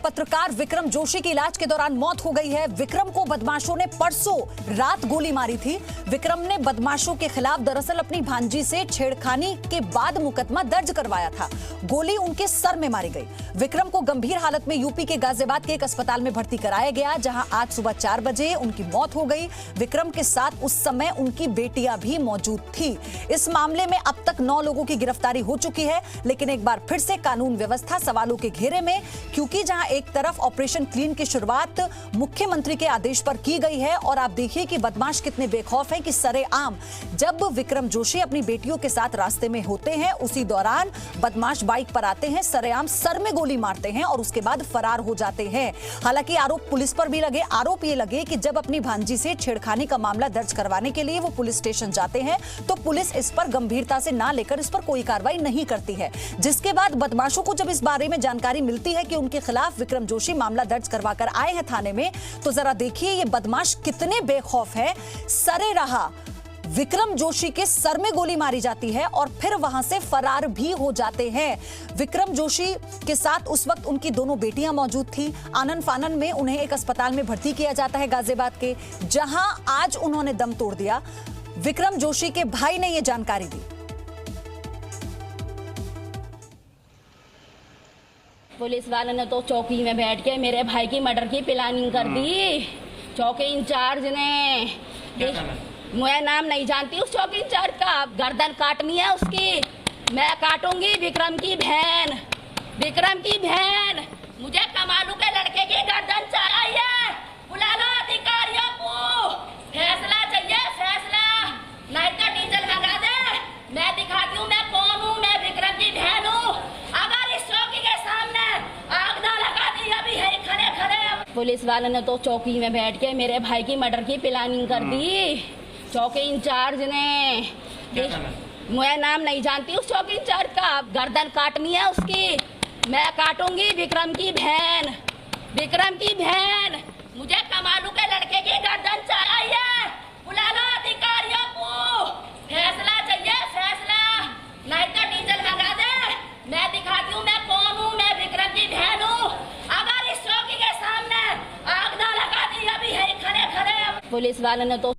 पत्रकार विक्रम जोशी की इलाज के दौरान मौत हो गई है। विक्रम को बदमाशों ने परसों रात गोली मारी थी। विक्रम ने बदमाशों के खिलाफ दरअसल अपनी भांजी से छेड़खानी के बाद मुकदमा दर्ज करवाया था। गोली उनके सर में मारी गई। विक्रम को गंभीर हालत में यूपी के गाजियाबाद के एक अस्पताल में भर्ती कराया गया, जहां आज सुबह 4 बजे उनकी मौत हो गई। विक्रम के साथ उस समय उनकी बेटियां भी मौजूद थी। इस मामले में अब तक 9 लोगों की गिरफ्तारी हो चुकी है, लेकिन एक बार फिर से कानून व्यवस्था सवालों के घेरे में, क्योंकि जहां एक तरफ ऑपरेशन क्लीन की शुरुआत मुख्यमंत्री के आदेश पर की गई है और आप देखिए कि बदमाश कितने बेखौफ हैं कि सरेआम जब विक्रम जोशी अपनी बेटियों के साथ रास्ते में होते हैं, उसी दौरान बदमाश बाइक पर आते हैं, सरेआम सर में गोली मारते हैं और उसके बाद फरार हो जाते हैं। हालांकि आरोप पुलिस पर भी लगे। आरोप ये लगे कि जब अपनी भांजी से छेड़खानी का मामला दर्ज करवाने के लिए वो पुलिस स्टेशन जाते हैं तो पुलिस इस पर गंभीरता से ना लेकर इस पर कोई कार्रवाई नहीं करती है। जिसके बाद बदमाशों को जब इस बारे में जानकारी मिलती है कि उनके खिलाफ विक्रम जोशी मामला दर्ज करवा कर आए हैं थाने में, तो जरा देखिए ये बदमाश कितने बेखौफ है। सरेराह विक्रम जोशी के सर में गोली मारी जाती है और फिर वहां से फरार भी हो जाते हैं। विक्रम जोशी के साथ उस वक्त उनकी दोनों बेटियां मौजूद थी। आनन फानन में उन्हें एक अस्पताल में भर्ती किया जाता है गाजियाबाद के, जहां आज उन्होंने दम तोड़ दिया। विक्रम जोशी के भाई ने यह जानकारी दी। पुलिस वाले ने तो चौकी में बैठ के मेरे भाई की मर्डर की प्लानिंग कर दी। चौकी इंचार्ज ने, मैं नाम नहीं जानती उस चौकी इंचार्ज का, गर्दन काटनी है उसकी। मैं काटूंगी विक्रम की बहन, विक्रम की बहन। मुझे कमालू के लड़के की गर्दन चाहिए। बुला लो अधिकारियों को, फैसला चाहिए, फैसला। नहीं तो डीजल लगा दे। मैं दिखाती हूँ मैं कौन हूँ, मैं विक्रम की बहन हूँ। अगर इस चौकी के सामने आग ना लगा दी, अभी है खड़े खड़े। पुलिस वाले ने तो चौकी में बैठ के मेरे भाई की मर्डर की प्लानिंग कर दी। चौकी इंचार्ज ने, मैं नाम नहीं जानती उस चौकी इंचार्ज का, गर्दन काटनी है उसकी। मैं काटूंगी विक्रम की बहन, विक्रम की बहन। मुझे कमालू के लड़के की गर्दन चाहिए। बुला लो अधिकारियों को, फैसला चाहिए, फैसला। नहीं तो डीजल लगा दे। मैं दिखाती हूँ मैं कौन हूँ, मैं विक्रम की बहन हूँ। अगर इस चौकी के सामने आग ना लगा दी, अभी है खड़े खड़े। पुलिस वाले ने तो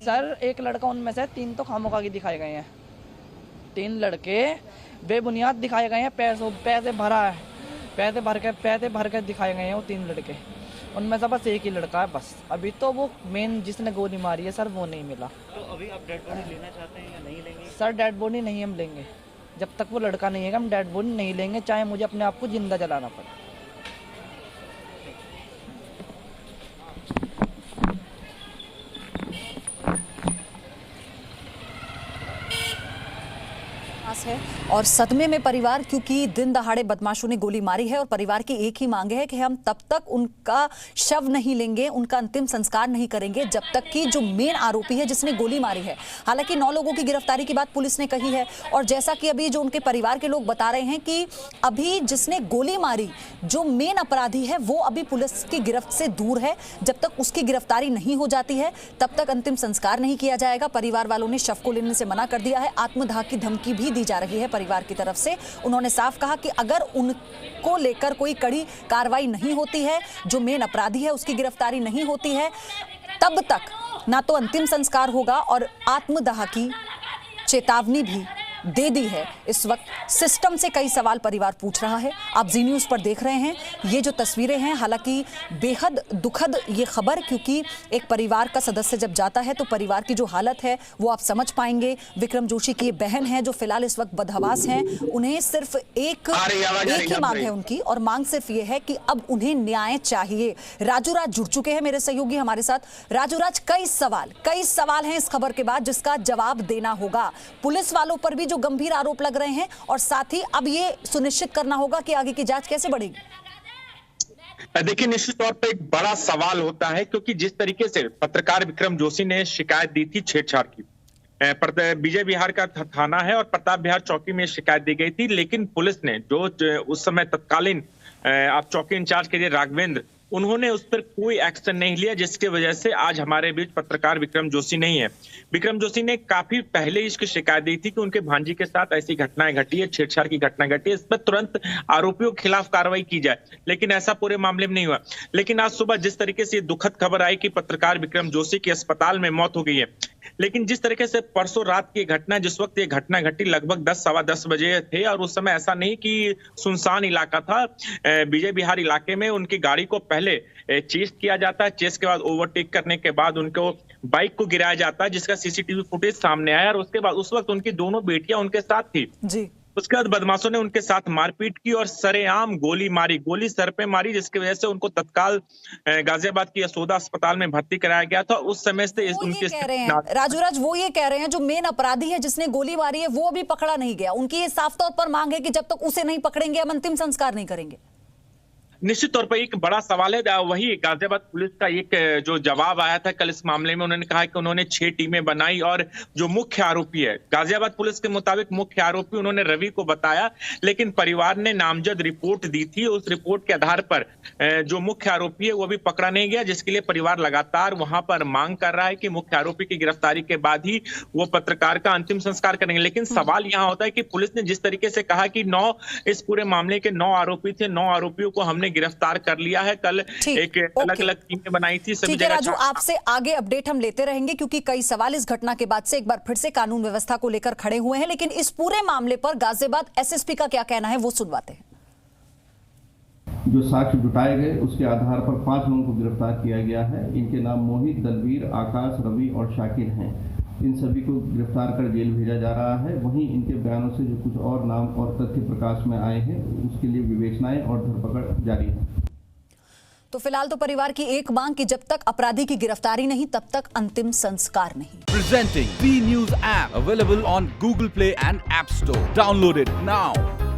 सर एक लड़का उनमें से 3 तो खामोखा की दिखाए गए हैं। 3 लड़के बेबुनियाद दिखाए गए हैं। पैसे भर के दिखाए गए हैं वो 3 लड़के। उनमें से बस एक ही लड़का है बस। अभी तो वो मेन जिसने गोली मारी है सर वो नहीं मिला। तो अभी आप डेड बॉडी लेना चाहते हैं या नहीं लेंगे? सर डेड बॉडी नहीं हम लेंगे। जब तक वो लड़का नहीं है हम डेड बॉडी नहीं लेंगे, चाहे मुझे अपने आप को जिंदा जलाना पड़े। है और सदमे में परिवार, क्योंकि दिन दहाड़े बदमाशों ने गोली मारी है और परिवार की एक ही मांग है कि हम तब तक उनका शव नहीं लेंगे, उनका अंतिम संस्कार नहीं करेंगे जब तक कि जो मेन आरोपी है जिसने गोली मारी है। हालांकि 9 लोगों की गिरफ्तारी की बात पुलिस ने कही है और जैसा कि अभी जो उनके परिवार के लोग बता रहे हैं कि अभी जिसने गोली मारी, जो मेन अपराधी है, वो अभी पुलिस की गिरफ्त से दूर है। जब तक उसकी गिरफ्तारी नहीं हो जाती है तब तक अंतिम संस्कार नहीं किया जाएगा। परिवार वालों ने शव को लेने से मना कर दिया है। आत्मदाह की धमकी भी दी जा रही है परिवार की तरफ से। उन्होंने साफ कहा कि अगर उनको लेकर कोई कड़ी कार्रवाई नहीं होती है, जो मेन अपराधी है उसकी गिरफ्तारी नहीं होती है, तब तक ना तो अंतिम संस्कार होगा और आत्मदाह की चेतावनी भी दे दी है। इस वक्त सिस्टम से कई सवाल परिवार पूछ रहा है। आप जी न्यूज़ पर देख रहे हैं ये जो तस्वीरें हैं, हालांकि बेहद दुखद ये खबर, क्योंकि एक परिवार का सदस्य जब जाता है तो परिवार की जो हालत है वो आप समझ पाएंगे। विक्रम जोशी की बहन है जो फिलहाल इस वक्त बदहवास हैं। उन्हें सिर्फ एक ही मांग है उनकी, और मांग सिर्फ ये है कि अब उन्हें न्याय चाहिए। राजू राज जुड़ चुके हैं मेरे सहयोगी हमारे साथ। राजू राज, कई सवाल हैं इस खबर के बाद जिसका जवाब देना होगा। पुलिस वालों पर भी जो गंभीर आरोप लग रहे हैं और साथ ही अब ये सुनिश्चित करना होगा कि आगे की जांच कैसे बढ़ेगी। देखिए, निश्चित तौर पर एक बड़ा सवाल होता है, क्योंकि जिस तरीके से पत्रकार विक्रम जोशी ने शिकायत दी थी छेड़छाड़ की, विजय विहार का थाना है और प्रताप विहार चौकी में शिकायत दी गई थी, लेकिन पुलिस ने जो उस समय तत्कालीन आप चौकी इंचार्ज के राघवेंद्र, उन्होंने उस पर कोई एक्शन नहीं लिया, जिसकी वजह से आज हमारे बीच पत्रकार विक्रम जोशी नहीं है। विक्रम जोशी ने काफी पहले इसकी शिकायत दी थी कि उनके भांजी के साथ ऐसी घटनाएं घटी है, छेड़छाड़ की घटना घटी है, इस पर तुरंत आरोपियों के खिलाफ कार्रवाई की जाए, लेकिन ऐसा पूरे मामले में नहीं हुआ। लेकिन आज सुबह जिस तरीके से दुखद खबर आई कि पत्रकार विक्रम जोशी की अस्पताल में मौत हो गई है, लेकिन जिस तरीके से परसों रात की घटना, जिस वक्त ये घटना घटी लगभग 10 सवा 10 बजे थे, और उस समय ऐसा नहीं कि सुनसान इलाका था। विजय विहार इलाके में उनकी गाड़ी को पहले चेस किया जाता है, चेस के बाद ओवरटेक करने के बाद उनको बाइक को गिराया जाता है, जिसका सीसीटीवी फुटेज सामने आया। और उसके बाद उस वक्त उनकी दोनों बेटियां उनके साथ थी जी। उसके बाद बदमाशों ने उनके साथ मारपीट की और सरेआम गोली मारी, गोली सर पे मारी, जिसकी वजह से उनको तत्काल गाजियाबाद की यशोदा अस्पताल में भर्ती कराया गया था। उस समय से उनके कह रहे हैं राजूराज, वो ये कह रहे हैं जो मेन अपराधी है जिसने गोली मारी है वो अभी पकड़ा नहीं गया। उनकी ये साफ तौर पर मांग है कि जब तक उसे नहीं पकड़ेंगे हम अंतिम संस्कार नहीं करेंगे। निश्चित तौर पर एक बड़ा सवाल है। वही गाजियाबाद पुलिस का एक जो जवाब आया था कल इस मामले में, उन्होंने कहा कि उन्होंने 6 टीमें बनाई और जो मुख्य आरोपी है, गाजियाबाद पुलिस के मुताबिक मुख्य आरोपी उन्होंने रवि को बताया, लेकिन परिवार ने नामजद रिपोर्ट दी थी। उस रिपोर्ट के आधार पर जो मुख्य आरोपी है वो भी पकड़ा नहीं गया, जिसके लिए परिवार लगातार वहां पर मांग कर रहा है कि मुख्य आरोपी की गिरफ्तारी के बाद ही वो पत्रकार का अंतिम संस्कार करेंगे। लेकिन सवाल यहाँ होता है कि पुलिस ने जिस तरीके से कहा कि 9 इस पूरे मामले के 9 आरोपी थे, 9 आरोपियों को हमने गिरफ्तार कर लिया है। कल एक अलग-अलग टीमें बनाई थी सभी जगह। राजू, आपसे आगे अपडेट हम लेते रहेंगे क्योंकि कई सवाल इस घटना के बाद से एक बार फिर से कानून व्यवस्था को लेकर खड़े हुए हैं, लेकिन इस पूरे मामले पर गाजियाबाद एसएसपी का क्या कहना है वो सुनवाते हैं। जो साक्ष्य जुटाए गए उसके आधार पर 5 लोगों को गिरफ्तार किया गया है। इनके नाम मोहित, दलवीर, आकाश, रवि और शाकिर हैं। इन सभी को गिरफ्तार कर जेल भेजा जा रहा है। वहीं इनके बयानों से जो कुछ और नाम और तथ्य प्रकाश में आए हैं उसके लिए विवेचनाएं और धरपकड़ जारी है। तो फिलहाल तो परिवार की एक मांग कि जब तक अपराधी की गिरफ्तारी नहीं तब तक अंतिम संस्कार नहीं। Presenting V News app available on Google Play and App Store. Download it now.